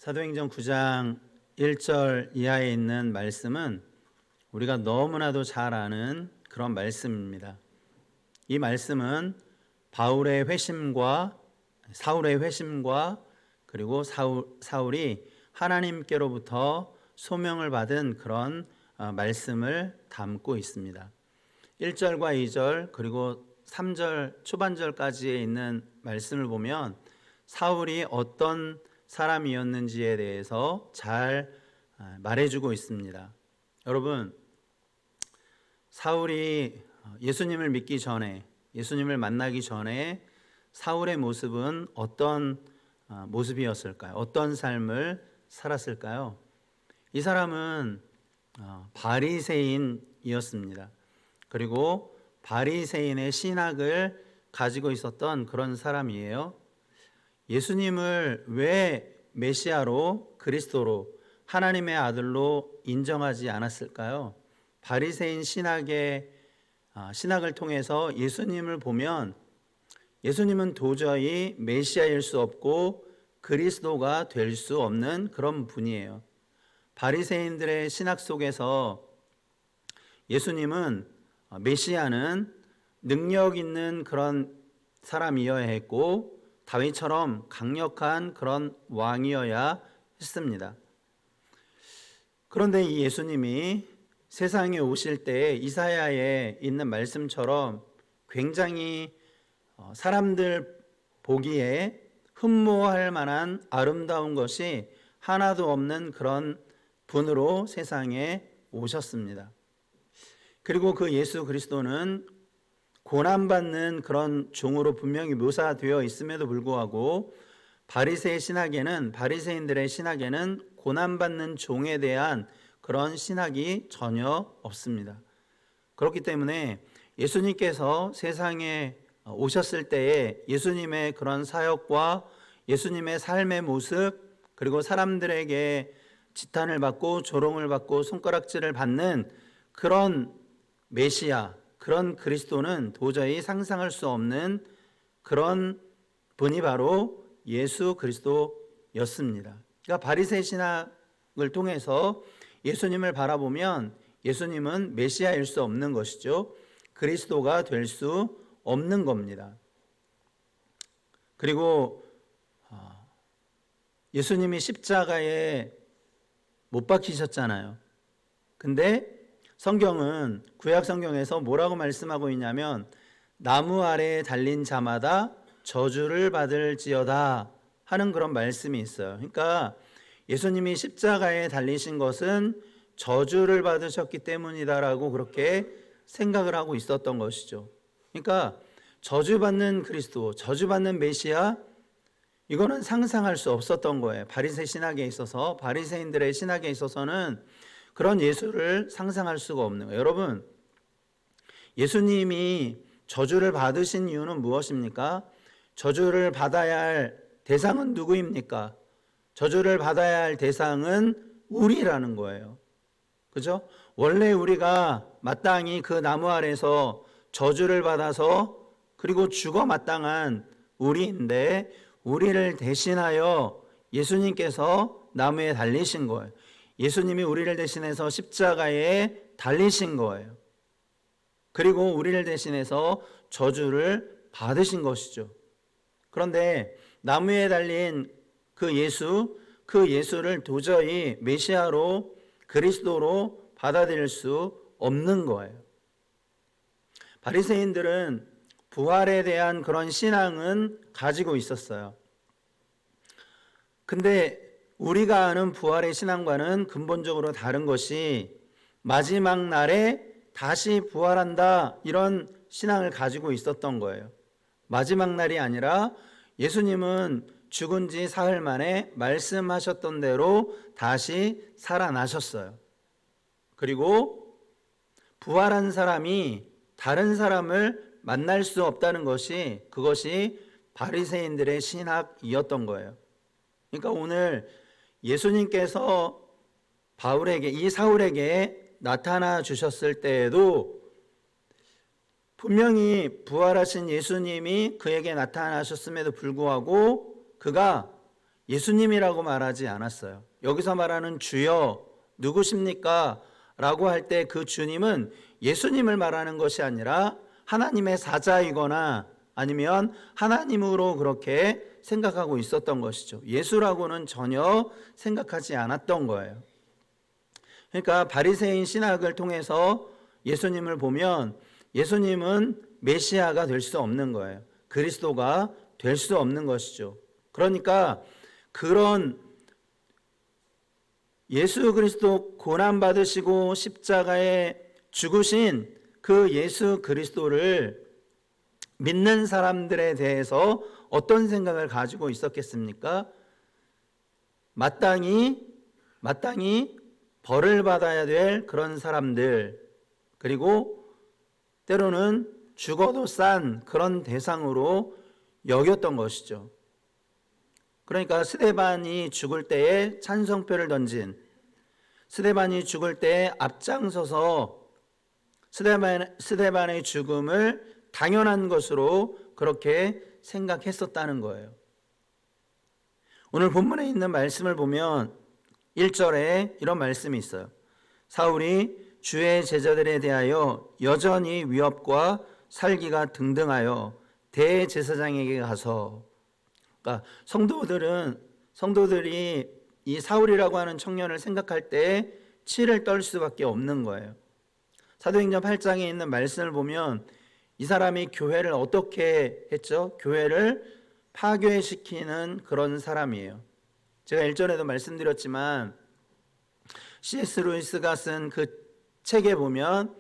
사도행전 9장 1절 이하에 있는 말씀은 우리가 너무나도 잘 아는 그런 말씀입니다. 이 말씀은 바울의 회심과 사울의 회심과 그리고 사울이 하나님께로부터 소명을 받은 그런 말씀을 담고 있습니다. 1절과 2절 그리고 3절 초반절까지에 있는 말씀을 보면 사울이 어떤 사람이었는지에 대해서 잘 말해주고 있습니다. 여러분, 사울이 예수님을 믿기 전에, 예수님을 만나기 전에 사울의 모습은 어떤 모습이었을까요? 어떤 삶을 살았을까요? 이 사람은 바리새인이었습니다. 그리고 바리새인의 신학을 가지고 있었던 그런 사람이에요. 예수님을 왜 메시아로, 그리스도로, 하나님의 아들로 인정하지 않았을까요? 바리새인 신학을 통해서 예수님을 보면 예수님은 도저히 메시아일 수 없고 그리스도가 될 수 없는 그런 분이에요. 바리새인들의 신학 속에서 예수님은 메시아는 능력 있는 그런 사람이어야 했고 다윗처럼 강력한 그런 왕이어야 했습니다. 그런데 이 예수님이 세상에 오실 때 이사야에 있는 말씀처럼 굉장히 사람들 보기에 흠모할 만한 아름다운 것이 하나도 없는 그런 분으로 세상에 오셨습니다. 그리고 그 예수 그리스도는 고난받는 그런 종으로 분명히 묘사되어 있음에도 불구하고 바리새인들의 신학에는 고난받는 종에 대한 그런 신학이 전혀 없습니다. 그렇기 때문에 예수님께서 세상에 오셨을 때에 예수님의 그런 사역과 예수님의 삶의 모습 그리고 사람들에게 지탄을 받고 조롱을 받고 손가락질을 받는 그런 메시아, 그런 그리스도는 도저히 상상할 수 없는 그런 분이 바로 예수 그리스도였습니다. 그러니까 바리새 신학을 통해서 예수님을 바라보면 예수님은 메시아일 수 없는 것이죠. 그리스도가 될 수 없는 겁니다. 그리고 예수님이 십자가에 못 박히셨잖아요. 근데 성경은 구약 성경에서 뭐라고 말씀하고 있냐면 나무 아래에 달린 자마다 저주를 받을지어다 하는 그런 말씀이 있어요. 그러니까 예수님이 십자가에 달리신 것은 저주를 받으셨기 때문이다라고 그렇게 생각을 하고 있었던 것이죠. 그러니까 저주받는 그리스도, 저주받는 메시아, 이거는 상상할 수 없었던 거예요. 바리새인들의 신학에 있어서는 그런 예수를 상상할 수가 없는 거예요. 여러분, 예수님이 저주를 받으신 이유는 무엇입니까? 저주를 받아야 할 대상은 누구입니까? 저주를 받아야 할 대상은 우리라는 거예요. 그죠? 원래 우리가 마땅히 그 나무 아래서 저주를 받아서 그리고 죽어 마땅한 우리인데 우리를 대신하여 예수님께서 나무에 달리신 거예요. 예수님이 우리를 대신해서 십자가에 달리신 거예요. 그리고 우리를 대신해서 저주를 받으신 것이죠. 그런데 나무에 달린 그 예수를 도저히 메시아로 그리스도로 받아들일 수 없는 거예요. 바리새인들은 부활에 대한 그런 신앙은 가지고 있었어요. 근데 우리가 아는 부활의 신앙과는 근본적으로 다른 것이 마지막 날에 다시 부활한다 이런 신앙을 가지고 있었던 거예요. 마지막 날이 아니라 예수님은 죽은 지 사흘 만에 말씀하셨던 대로 다시 살아나셨어요. 그리고 부활한 사람이 다른 사람을 만날 수 없다는 것이 그것이 바리새인들의 신학이었던 거예요. 그러니까 오늘 예수님께서 사울에게 나타나 주셨을 때에도 분명히 부활하신 예수님이 그에게 나타나셨음에도 불구하고 그가 예수님이라고 말하지 않았어요. 여기서 말하는 주여 누구십니까? 라고 할 때 그 주님은 예수님을 말하는 것이 아니라 하나님의 사자이거나 아니면 하나님으로 그렇게 생각하고 있었던 것이죠. 예수라고는 전혀 생각하지 않았던 거예요. 그러니까 바리새인 신학을 통해서 예수님을 보면 예수님은 메시아가 될 수 없는 거예요. 그리스도가 될 수 없는 것이죠. 그러니까 그런 예수 그리스도 고난받으시고 십자가에 죽으신 그 예수 그리스도를 믿는 사람들에 대해서 어떤 생각을 가지고 있었겠습니까? 마땅히 벌을 받아야 될 그런 사람들, 그리고 때로는 죽어도 싼 그런 대상으로 여겼던 것이죠. 그러니까 스데반이 죽을 때에 찬성표를 던진, 스데반이 죽을 때에 앞장서서 스데반의 죽음을 당연한 것으로 그렇게 생각했었다는 거예요. 오늘 본문에 있는 말씀을 보면 1절에 이런 말씀이 있어요. 사울이 주의 제자들에 대하여 여전히 위협과 살기가 등등하여 대제사장에게 가서, 그러니까 성도들이 이 사울이라고 하는 청년을 생각할 때 치를 떨 수밖에 없는 거예요. 사도행전 8장에 있는 말씀을 보면 이 사람이 교회를 어떻게 했죠? 교회를 파괴시키는 그런 사람이에요. 제가 일전에도 말씀드렸지만 C.S. 루이스가 쓴 그 책에 보면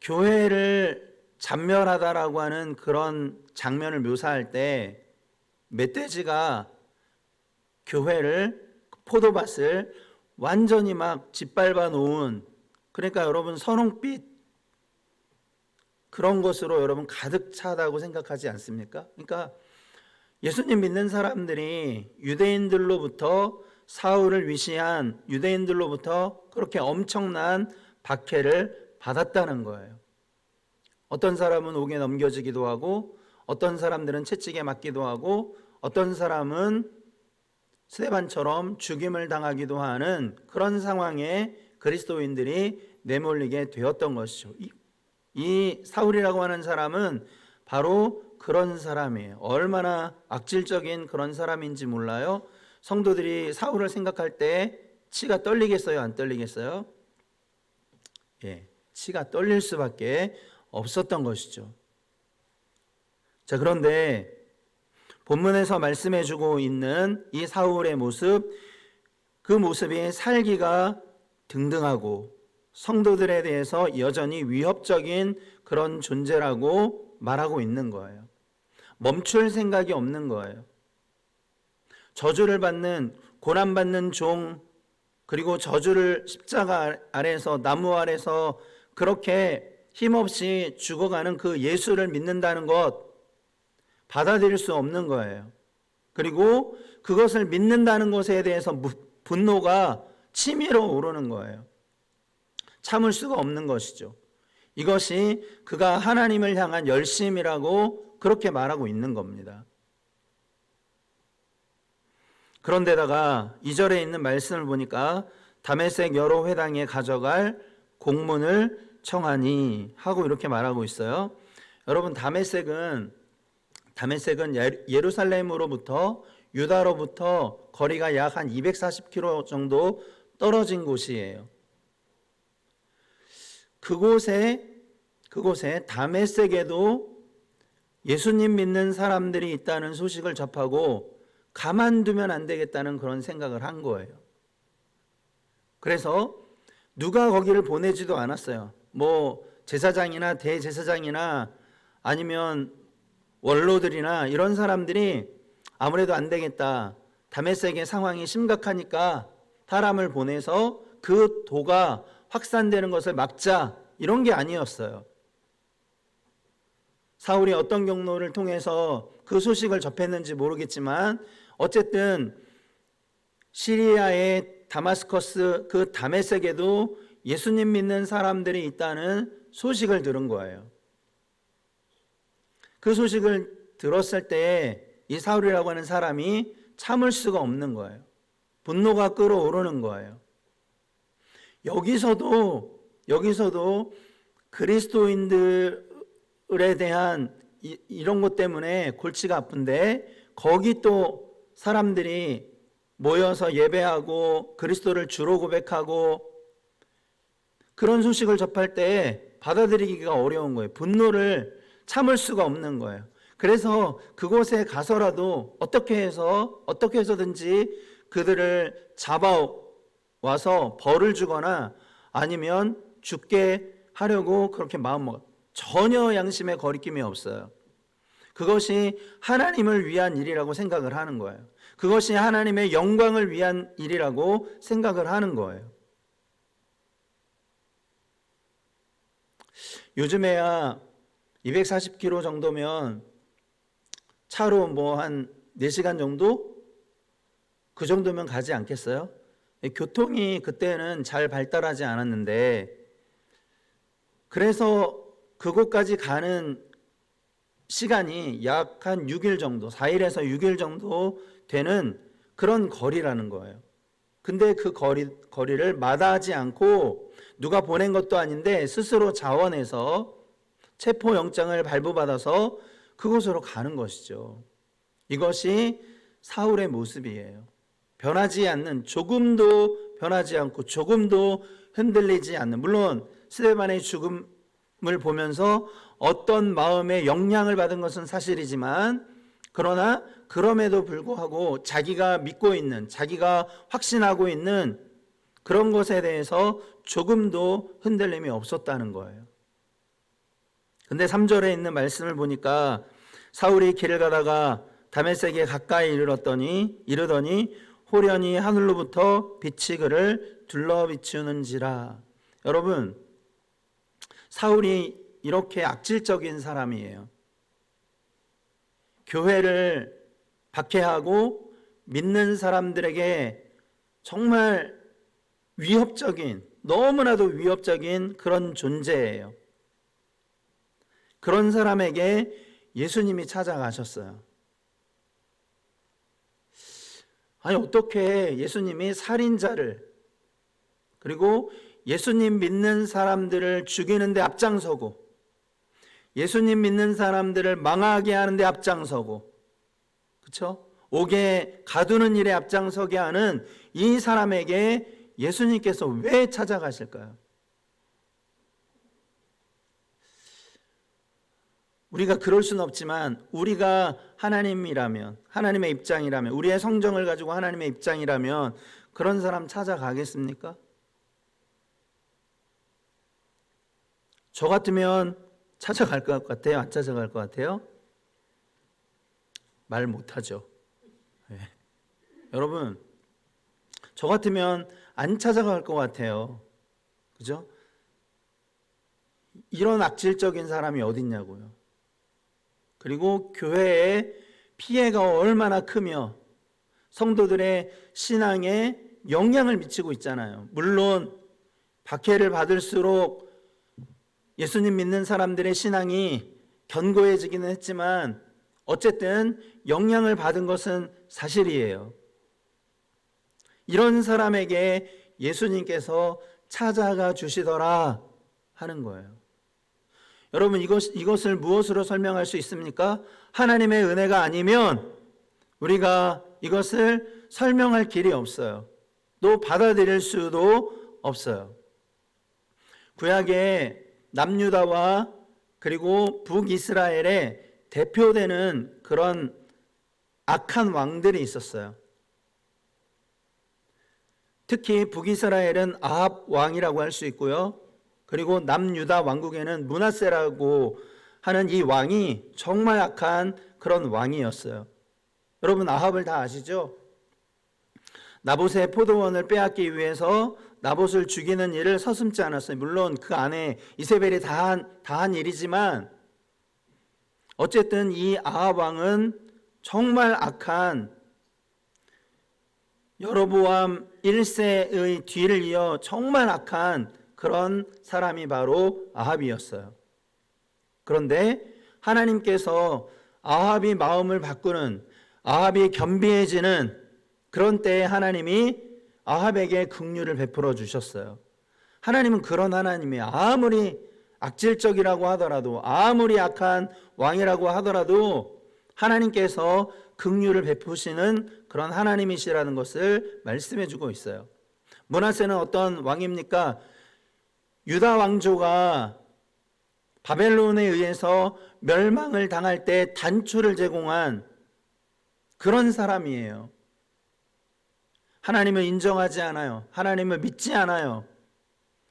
교회를 잔멸하다라고 하는 그런 장면을 묘사할 때 멧돼지가 교회를, 포도밭을 완전히 막 짓밟아 놓은, 그러니까 여러분 선홍빛 그런 것으로 여러분 가득 차다고 생각하지 않습니까? 그러니까 예수님 믿는 사람들이 유대인들로부터, 사울을 위시한 유대인들로부터 그렇게 엄청난 박해를 받았다는 거예요. 어떤 사람은 옥에 넘겨지기도 하고, 어떤 사람들은 채찍에 맞기도 하고, 어떤 사람은 스데반처럼 죽임을 당하기도 하는 그런 상황에 그리스도인들이 내몰리게 되었던 것이죠. 이 사울이라고 하는 사람은 바로 그런 사람이에요. 얼마나 악질적인 그런 사람인지 몰라요. 성도들이 사울을 생각할 때 치가 떨리겠어요? 안 떨리겠어요? 예, 치가 떨릴 수밖에 없었던 것이죠. 자, 그런데 본문에서 말씀해주고 있는 이 사울의 모습, 그 모습이 살기가 등등하고 성도들에 대해서 여전히 위협적인 그런 존재라고 말하고 있는 거예요. 멈출 생각이 없는 거예요. 저주를 받는, 고난받는 종, 그리고 저주를 십자가 아래에서, 나무 아래서 그렇게 힘없이 죽어가는 그 예수를 믿는다는 것 받아들일 수 없는 거예요. 그리고 그것을 믿는다는 것에 대해서 분노가 치밀어 오르는 거예요. 참을 수가 없는 것이죠. 이것이 그가 하나님을 향한 열심이라고 그렇게 말하고 있는 겁니다. 그런데다가 2절에 있는 말씀을 보니까 다메섹 여러 회당에 가져갈 공문을 청하니 하고 이렇게 말하고 있어요. 여러분, 다메섹은 예루살렘으로부터, 유다로부터 거리가 약 한 240km 정도 떨어진 곳이에요. 그곳에 다메섹에도 예수님 믿는 사람들이 있다는 소식을 접하고 가만두면 안 되겠다는 그런 생각을 한 거예요. 그래서 누가 거기를 보내지도 않았어요. 뭐 제사장이나 대제사장이나 아니면 원로들이나 이런 사람들이 아무래도 안 되겠다, 다메섹의 상황이 심각하니까 사람을 보내서 그 도가 확산되는 것을 막자, 이런 게 아니었어요. 사울이 어떤 경로를 통해서 그 소식을 접했는지 모르겠지만 어쨌든 시리아의 다마스커스, 그 다메섹에도 예수님 믿는 사람들이 있다는 소식을 들은 거예요. 그 소식을 들었을 때 이 사울이라고 하는 사람이 참을 수가 없는 거예요. 분노가 끓어오르는 거예요. 여기서도 그리스도인들에 대한 이런 것 때문에 골치가 아픈데, 거기 또 사람들이 모여서 예배하고 그리스도를 주로 고백하고 그런 소식을 접할 때 받아들이기가 어려운 거예요. 분노를 참을 수가 없는 거예요. 그래서 그곳에 가서라도 어떻게 해서든지 그들을 잡아와서 벌을 주거나 아니면 죽게 하려고 그렇게 마음먹어요. 전혀 양심의 거리낌이 없어요. 그것이 하나님을 위한 일이라고 생각을 하는 거예요. 그것이 하나님의 영광을 위한 일이라고 생각을 하는 거예요. 요즘에야 240km 정도면 차로 뭐 한 4시간 정도? 그 정도면 가지 않겠어요? 교통이 그때는 잘 발달하지 않았는데, 그래서 그곳까지 가는 시간이 약 한 6일 정도, 4일에서 6일 정도 되는 그런 거리라는 거예요. 근데 그 거리를 마다하지 않고 누가 보낸 것도 아닌데 스스로 자원해서 체포영장을 발부받아서 그곳으로 가는 것이죠. 이것이 사울의 모습이에요. 변하지 않는, 조금도 변하지 않고 조금도 흔들리지 않는, 물론 스데반의 죽음을 보면서 어떤 마음의 영향을 받은 것은 사실이지만, 그러나 그럼에도 불구하고 자기가 믿고 있는, 자기가 확신하고 있는 그런 것에 대해서 조금도 흔들림이 없었다는 거예요. 근데 3절에 있는 말씀을 보니까 사울이 길을 가다가 다메섹에 가까이 이르더니 호련히 하늘로부터 빛이 그를 둘러비추는지라. 여러분, 사울이 이렇게 악질적인 사람이에요. 교회를 박해하고 믿는 사람들에게 정말 위협적인, 너무나도 위협적인 그런 존재예요. 그런 사람에게 예수님이 찾아가셨어요. 아니, 어떻게 예수님이 살인자를, 그리고 예수님 믿는 사람들을 죽이는 데 앞장서고, 예수님 믿는 사람들을 망하게 하는 데 앞장서고, 그렇죠? 옥에 가두는 일에 앞장서게 하는 이 사람에게 예수님께서 왜 찾아가실까요? 우리가 그럴 수는 없지만, 우리가 하나님이라면, 하나님의 입장이라면, 우리의 성정을 가지고 하나님의 입장이라면 그런 사람 찾아가겠습니까? 저 같으면 찾아갈 것 같아요? 안 찾아갈 것 같아요? 말 못하죠. 네. 여러분, 저 같으면 안 찾아갈 것 같아요. 그죠? 이런 악질적인 사람이 어딨냐고요. 그리고 교회에 피해가 얼마나 크며 성도들의 신앙에 영향을 미치고 있잖아요. 물론 박해를 받을수록 예수님 믿는 사람들의 신앙이 견고해지기는 했지만 어쨌든 영향을 받은 것은 사실이에요. 이런 사람에게 예수님께서 찾아가 주시더라 하는 거예요. 여러분, 이것을 무엇으로 설명할 수 있습니까? 하나님의 은혜가 아니면 우리가 이것을 설명할 길이 없어요. 또 받아들일 수도 없어요. 구약의 남유다와 그리고 북이스라엘의 대표되는 그런 악한 왕들이 있었어요. 특히 북이스라엘은 아합 왕이라고 할 수 있고요. 그리고 남유다 왕국에는 므낫세라고 하는 이 왕이 정말 악한 그런 왕이었어요. 여러분, 아합을 다 아시죠? 나봇의 포도원을 빼앗기 위해서 나봇을 죽이는 일을 서슴지 않았어요. 물론 그 안에 이세벨이 다 한 일이지만 어쨌든 이 아합 왕은 정말 악한, 여로보암 1세의 뒤를 이어 정말 악한 그런 사람이 바로 아합이었어요. 그런데 하나님께서 아합이 마음을 바꾸는, 아합이 겸비해지는 그런 때에 하나님이 아합에게 긍휼을 베풀어 주셨어요. 하나님은 그런 하나님이에요. 아무리 악질적이라고 하더라도, 아무리 악한 왕이라고 하더라도 하나님께서 긍휼을 베푸시는 그런 하나님이시라는 것을 말씀해 주고 있어요. 므낫세는 어떤 왕입니까? 유다 왕조가 바벨론에 의해서 멸망을 당할 때 단초를 제공한 그런 사람이에요. 하나님을 인정하지 않아요. 하나님을 믿지 않아요.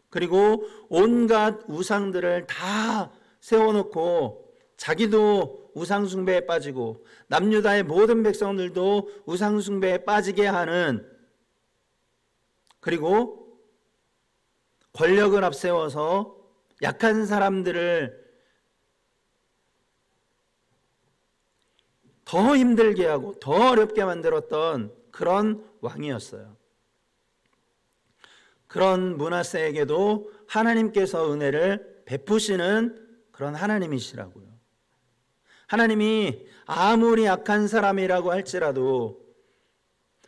그리고 온갖 우상들을 다 세워놓고 자기도 우상숭배에 빠지고 남유다의 모든 백성들도 우상숭배에 빠지게 하는, 그리고 권력을 앞세워서 약한 사람들을 더 힘들게 하고 더 어렵게 만들었던 그런 왕이었어요. 그런 므낫세에게도 하나님께서 은혜를 베푸시는 그런 하나님이시라고요. 하나님이 아무리 악한 사람이라고 할지라도,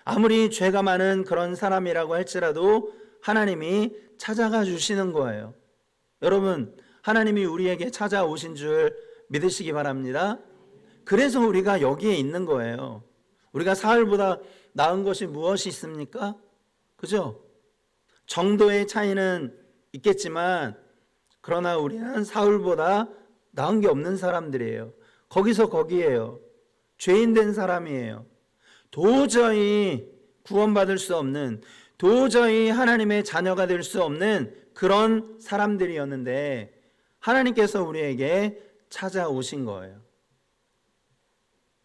아무리 죄가 많은 그런 사람이라고 할지라도 하나님이 찾아가 주시는 거예요. 여러분, 하나님이 우리에게 찾아오신 줄 믿으시기 바랍니다. 그래서 우리가 여기에 있는 거예요. 우리가 사울보다 나은 것이 무엇이 있습니까? 그죠? 정도의 차이는 있겠지만 그러나 우리는 사울보다 나은 게 없는 사람들이에요. 거기서 거기에요. 죄인 된 사람이에요. 도저히 구원받을 수 없는, 도저히 하나님의 자녀가 될 수 없는 그런 사람들이었는데 하나님께서 우리에게 찾아오신 거예요.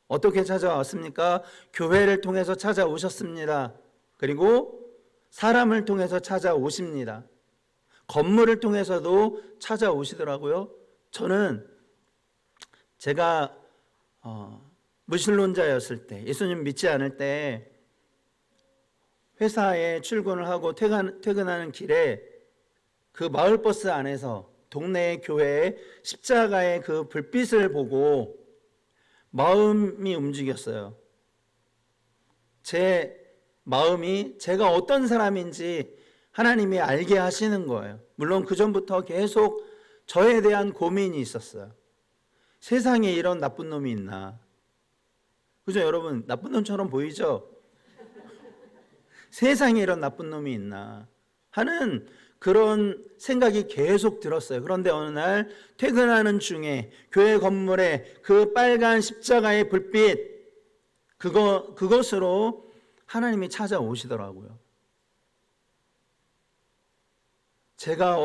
어떻게 찾아왔습니까? 교회를 통해서 찾아오셨습니다. 그리고 사람을 통해서 찾아오십니다. 건물을 통해서도 찾아오시더라고요. 저는 제가 무신론자였을 때, 예수님 믿지 않을 때 회사에 출근을 하고 퇴근하는 길에 그 마을버스 안에서 동네 교회의 십자가의 그 불빛을 보고 마음이 움직였어요. 제 마음이 제가 어떤 사람인지 하나님이 알게 하시는 거예요. 물론 그 전부터 계속 저에 대한 고민이 있었어요. 세상에 이런 나쁜 놈이 있나? 그죠, 여러분? 나쁜 놈처럼 보이죠? 세상에 이런 나쁜 놈이 있나? 하는 그런 생각이 계속 들었어요. 그런데 어느 날 퇴근하는 중에 교회 건물에 그 빨간 십자가의 불빛, 그것으로 하나님이 찾아오시더라고요. 제가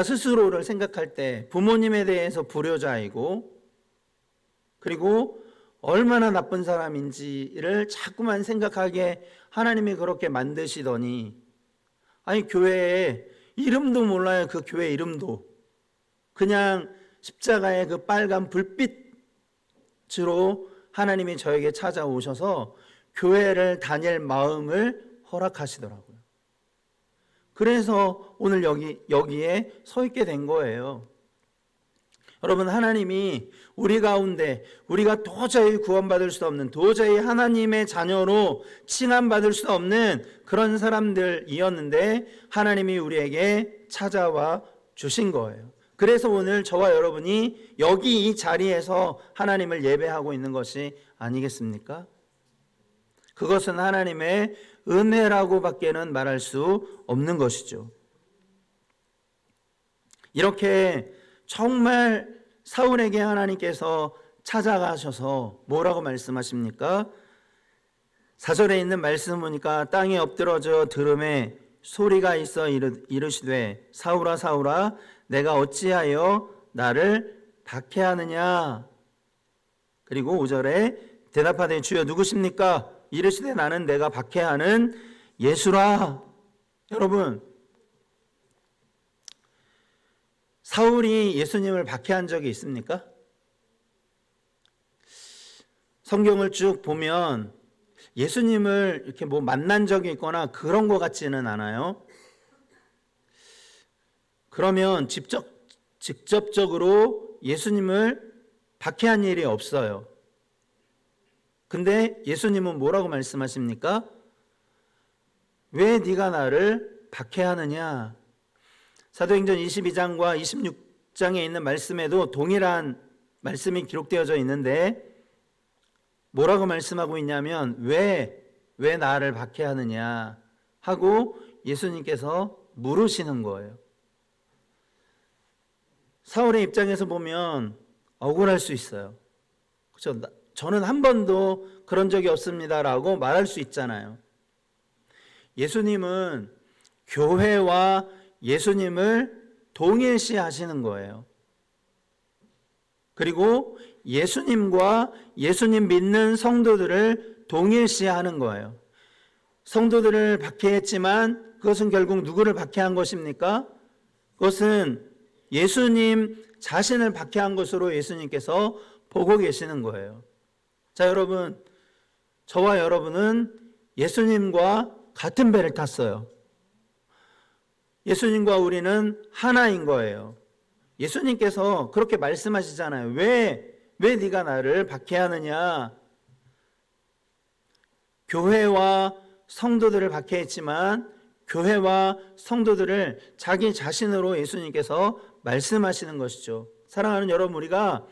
스스로를 생각할 때 부모님에 대해서 불효자이고, 그리고 얼마나 나쁜 사람인지를 자꾸만 생각하게 하나님이 그렇게 만드시더니, 아니 교회에 이름도 몰라요. 그 교회 이름도. 그냥 십자가의 그 빨간 불빛으로 하나님이 저에게 찾아오셔서 교회를 다닐 마음을 허락하시더라고요. 그래서 오늘 여기에 서 있게 된 거예요. 여러분, 하나님이 우리 가운데 우리가 도저히 구원받을 수 없는, 도저히 하나님의 자녀로 칭함받을 수 없는 그런 사람들이었는데 하나님이 우리에게 찾아와 주신 거예요. 그래서 오늘 저와 여러분이 여기 이 자리에서 하나님을 예배하고 있는 것이 아니겠습니까? 그것은 하나님의 은혜라고 밖에는 말할 수 없는 것이죠. 이렇게 정말 사울에게 하나님께서 찾아가셔서 뭐라고 말씀하십니까? 4절에 있는 말씀 보니까 땅에 엎드러져 들음에 소리가 있어 이르시되 사울아 사울아 내가 어찌하여 나를 박해하느냐. 그리고 5절에 대답하되 주여 누구십니까? 이르시되 나는 내가 박해하는 예수라. 여러분, 사울이 예수님을 박해한 적이 있습니까? 성경을 쭉 보면 예수님을 이렇게 뭐 만난 적이 있거나 그런 것 같지는 않아요. 그러면 직접적으로 예수님을 박해한 일이 없어요. 근데 예수님은 뭐라고 말씀하십니까? 왜 네가 나를 박해하느냐? 사도행전 22장과 26장에 있는 말씀에도 동일한 말씀이 기록되어져 있는데 뭐라고 말씀하고 있냐면 왜 나를 박해하느냐 하고 예수님께서 물으시는 거예요. 사울의 입장에서 보면 억울할 수 있어요. 그렇죠? 저는 한 번도 그런 적이 없습니다라고 말할 수 있잖아요. 예수님은 교회와 예수님을 동일시 하시는 거예요. 그리고 예수님과 예수님 믿는 성도들을 동일시 하는 거예요. 성도들을 박해했지만 그것은 결국 누구를 박해한 것입니까? 그것은 예수님 자신을 박해한 것으로 예수님께서 보고 계시는 거예요. 자, 여러분, 저와 여러분은 예수님과 같은 배를 탔어요. 예수님과 우리는 하나인 거예요. 예수님께서 그렇게 말씀하시잖아요. 왜 네가 나를 박해하느냐? 교회와 성도들을 박해했지만 교회와 성도들을 자기 자신으로 예수님께서 말씀하시는 것이죠. 사랑하는 여러분, 우리가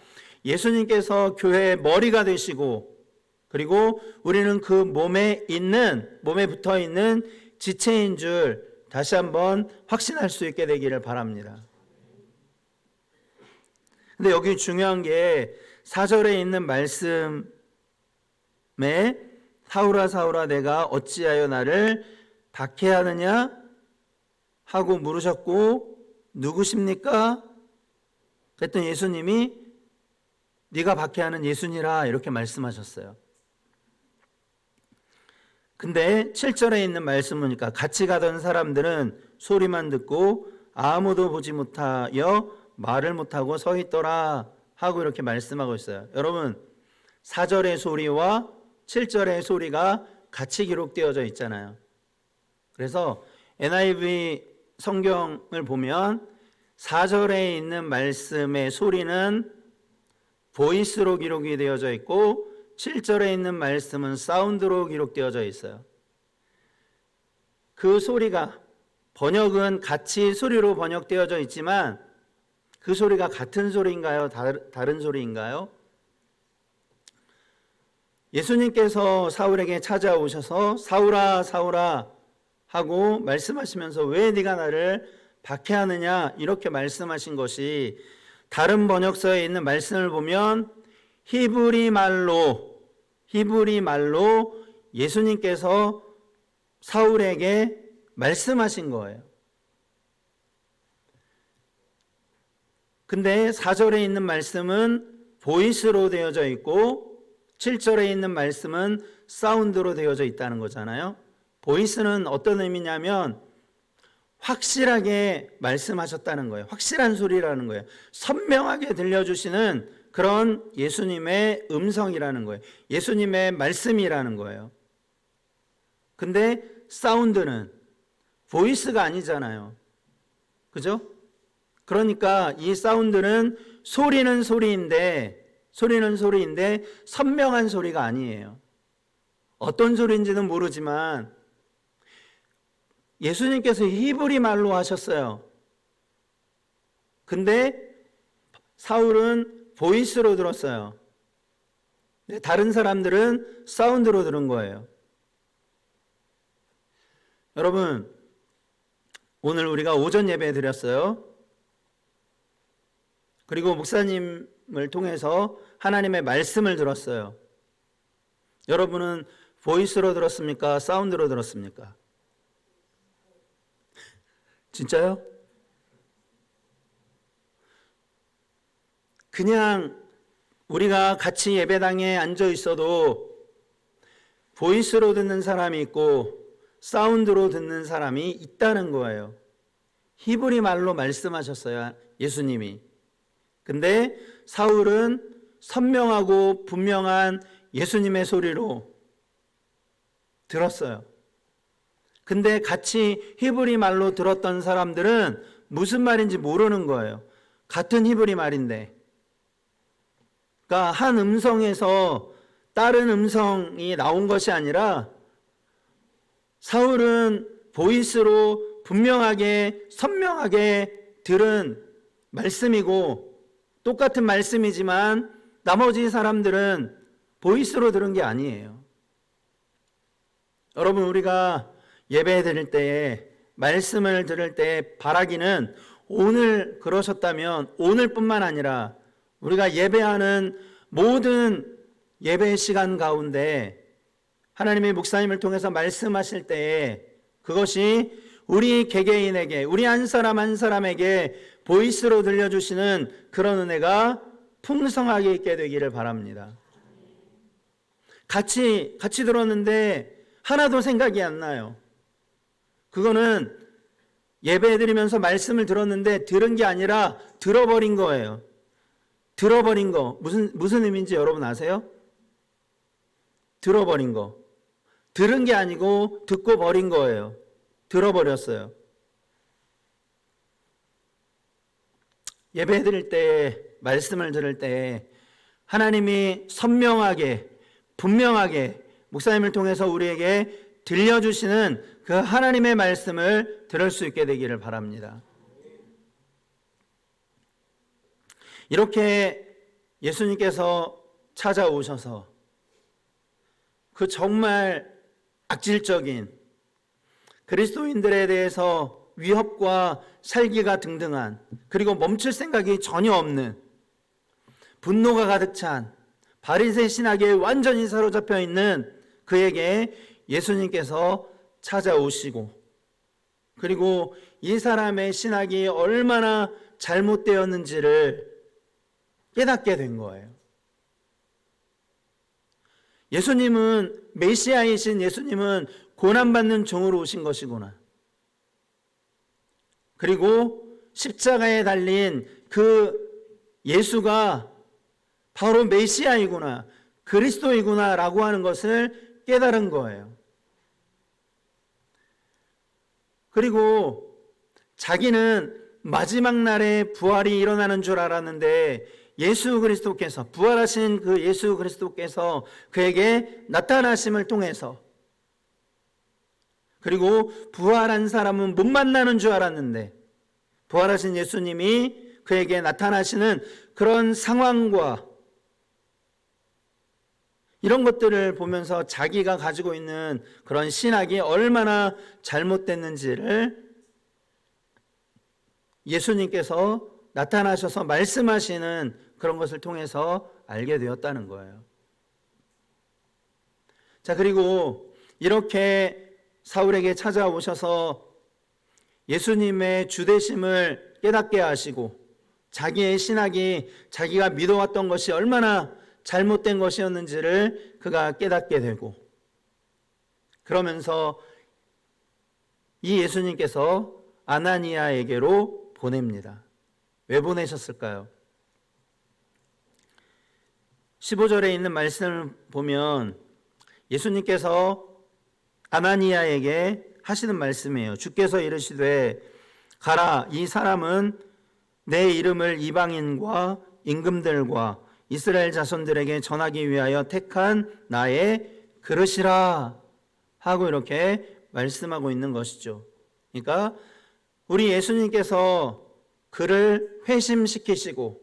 예수님께서 교회의 머리가 되시고 그리고 우리는 그 몸에 붙어 있는 지체인 줄 다시 한번 확신할 수 있게 되기를 바랍니다. 근데 여기 중요한 게 4절에 있는 말씀에 사울아 사울아 내가 어찌하여 나를 박해하느냐 하고 물으셨고 누구십니까? 그랬더니 예수님이 네가 박해하는 예수니라 이렇게 말씀하셨어요. 근데 7절에 있는 말씀 보니까 같이 가던 사람들은 소리만 듣고 아무도 보지 못하여 말을 못하고 서 있더라 하고 이렇게 말씀하고 있어요. 여러분 4절의 소리와 7절의 소리가 같이 기록되어져 있잖아요. 그래서 NIV 성경을 보면 4절에 있는 말씀의 소리는 보이스로 기록이 되어져 있고 7절에 있는 말씀은 사운드로 기록되어져 있어요. 그 소리가 번역은 같이 소리로 번역되어져 있지만 그 소리가 같은 소리인가요? 다른 소리인가요? 예수님께서 사울에게 찾아오셔서 사울아 사울아 하고 말씀하시면서 왜 네가 나를 박해하느냐 이렇게 말씀하신 것이 다른 번역서에 있는 말씀을 보면 히브리 말로 예수님께서 사울에게 말씀하신 거예요. 근데 4절에 있는 말씀은 보이스로 되어져 있고 7절에 있는 말씀은 사운드로 되어져 있다는 거잖아요. 보이스는 어떤 의미냐면 확실하게 말씀하셨다는 거예요. 확실한 소리라는 거예요. 선명하게 들려주시는 그런 예수님의 음성이라는 거예요. 예수님의 말씀이라는 거예요. 근데 사운드는 보이스가 아니잖아요. 그죠? 그러니까 이 사운드는 소리는 소리인데 선명한 소리가 아니에요. 어떤 소리인지는 모르지만 예수님께서 히브리 말로 하셨어요. 근데 사울은 보이스로 들었어요. 다른 사람들은 사운드로 들은 거예요. 여러분, 오늘 우리가 오전 예배 드렸어요. 그리고 목사님을 통해서 하나님의 말씀을 들었어요. 여러분은 보이스로 들었습니까? 사운드로 들었습니까? 진짜요? 그냥 우리가 같이 예배당에 앉아 있어도 보이스로 듣는 사람이 있고 사운드로 듣는 사람이 있다는 거예요. 히브리 말로 말씀하셨어요, 예수님이. 근데 사울은 선명하고 분명한 예수님의 소리로 들었어요. 근데 같이 히브리 말로 들었던 사람들은 무슨 말인지 모르는 거예요. 같은 히브리 말인데. 그러니까 한 음성에서 다른 음성이 나온 것이 아니라 사울은 보이스로 분명하게 선명하게 들은 말씀이고 똑같은 말씀이지만 나머지 사람들은 보이스로 들은 게 아니에요. 여러분, 우리가 예배 드릴 때에 말씀을 들을 때 바라기는 오늘 그러셨다면 오늘뿐만 아니라 우리가 예배하는 모든 예배 시간 가운데 하나님의 목사님을 통해서 말씀하실 때에 그것이 우리 개개인에게, 우리 한 사람 한 사람에게 보이스로 들려주시는 그런 은혜가 풍성하게 있게 되기를 바랍니다. 같이 들었는데 하나도 생각이 안 나요. 그거는 예배드리면서 말씀을 들었는데 들은 게 아니라 들어버린 거예요. 들어버린 거. 무슨 의미인지 여러분 아세요? 들어버린 거. 들은 게 아니고 듣고 버린 거예요. 들어버렸어요. 예배 드릴 때, 말씀을 들을 때 하나님이 선명하게, 분명하게 목사님을 통해서 우리에게 들려주시는 그 하나님의 말씀을 들을 수 있게 되기를 바랍니다. 이렇게 예수님께서 찾아오셔서 그 정말 악질적인 그리스도인들에 대해서 위협과 살기가 등등한, 그리고 멈출 생각이 전혀 없는, 분노가 가득 찬 바리새 신학에 완전히 사로잡혀 있는 그에게 예수님께서 찾아오시고, 그리고 이 사람의 신학이 얼마나 잘못되었는지를 깨닫게 된 거예요. 예수님은, 메시아이신 예수님은 고난받는 종으로 오신 것이구나. 그리고 십자가에 달린 그 예수가 바로 메시아이구나, 그리스도이구나 라고 하는 것을 깨달은 거예요. 그리고 자기는 마지막 날에 부활이 일어나는 줄 알았는데 예수 그리스도께서, 부활하신 그 예수 그리스도께서 그에게 나타나심을 통해서, 그리고 부활한 사람은 못 만나는 줄 알았는데 부활하신 예수님이 그에게 나타나시는 그런 상황과 이런 것들을 보면서 자기가 가지고 있는 그런 신학이 얼마나 잘못됐는지를 예수님께서 나타나셔서 말씀하시는 그런 것을 통해서 알게 되었다는 거예요. 자, 그리고 이렇게 사울에게 찾아오셔서 예수님의 주되심을 깨닫게 하시고 자기의 신학이, 자기가 믿어왔던 것이 얼마나 잘못된 것이었는지를 그가 깨닫게 되고, 그러면서 이 예수님께서 아나니아에게로 보냅니다. 왜 보내셨을까요? 15절에 있는 말씀을 보면 예수님께서 아나니아에게 하시는 말씀이에요. 주께서 이르시되 가라, 이 사람은 내 이름을 이방인과 임금들과 이스라엘 자손들에게 전하기 위하여 택한 나의 그릇이라 하고 이렇게 말씀하고 있는 것이죠. 그러니까 우리 예수님께서 그를 회심시키시고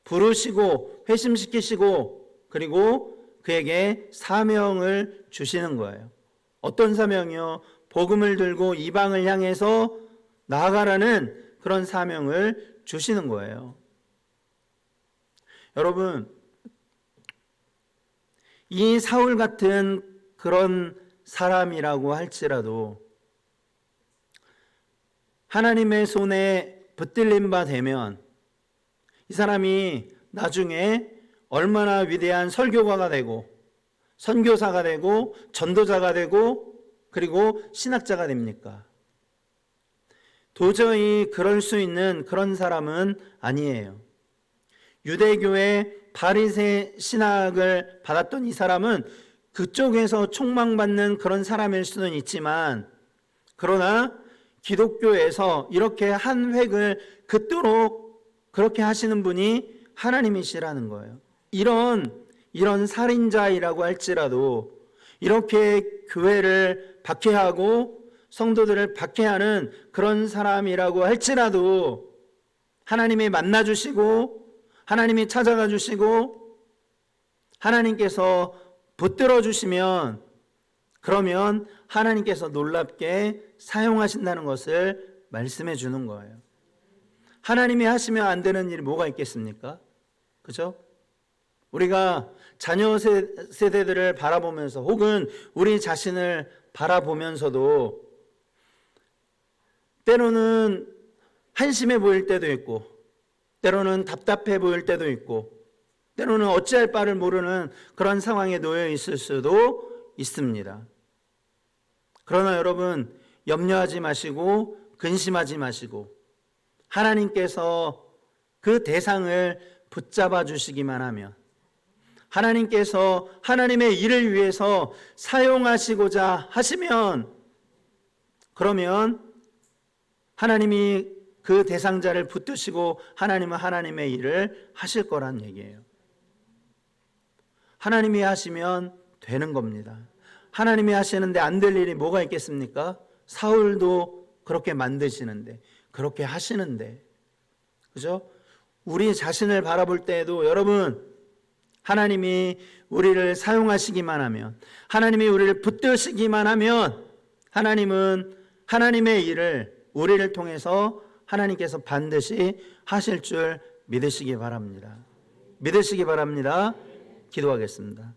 부르시고 회심시키시고 그리고 그에게 사명을 주시는 거예요. 어떤 사명이요? 복음을 들고 이방을 향해서 나아가라는 그런 사명을 주시는 거예요. 여러분, 이 사울 같은 그런 사람이라고 할지라도 하나님의 손에 붙들린 바 되면 이 사람이 나중에 얼마나 위대한 설교가가 되고 선교사가 되고 전도자가 되고 그리고 신학자가 됩니까? 도저히 그럴 수 있는 그런 사람은 아니에요. 유대교의 바리새 신학을 받았던 이 사람은 그쪽에서 촉망받는 그런 사람일 수는 있지만, 그러나 기독교에서 이렇게 한 획을 긋도록 그렇게 하시는 분이 하나님이시라는 거예요. 이런 살인자이라고 할지라도 이렇게 교회를 박해하고 성도들을 박해하는 그런 사람이라고 할지라도 하나님이 만나주시고 하나님이 찾아가 주시고 하나님께서 붙들어 주시면 그러면 하나님께서 놀랍게 사용하신다는 것을 말씀해 주는 거예요. 하나님이 하시면 안 되는 일이 뭐가 있겠습니까? 그죠? 우리가 자녀 세대들을 바라보면서 혹은 우리 자신을 바라보면서도 때로는 한심해 보일 때도 있고 때로는 답답해 보일 때도 있고 때로는 어찌할 바를 모르는 그런 상황에 놓여 있을 수도 있습니다. 그러나 여러분 염려하지 마시고 근심하지 마시고 하나님께서 그 대상을 붙잡아 주시기만 하면 하나님께서 하나님의 일을 위해서 사용하시고자 하시면 그러면 하나님이 그 대상자를 붙드시고 하나님은 하나님의 일을 하실 거란 얘기예요. 하나님이 하시면 되는 겁니다. 하나님이 하시는데 안 될 일이 뭐가 있겠습니까? 사울도 그렇게 만드시는데 그렇게 하시는데 그죠? 우리 자신을 바라볼 때에도 여러분 하나님이 우리를 사용하시기만 하면 하나님이 우리를 붙드시기만 하면 하나님은 하나님의 일을 우리를 통해서 하나님께서 반드시 하실 줄 믿으시기 바랍니다. 믿으시기 바랍니다. 기도하겠습니다.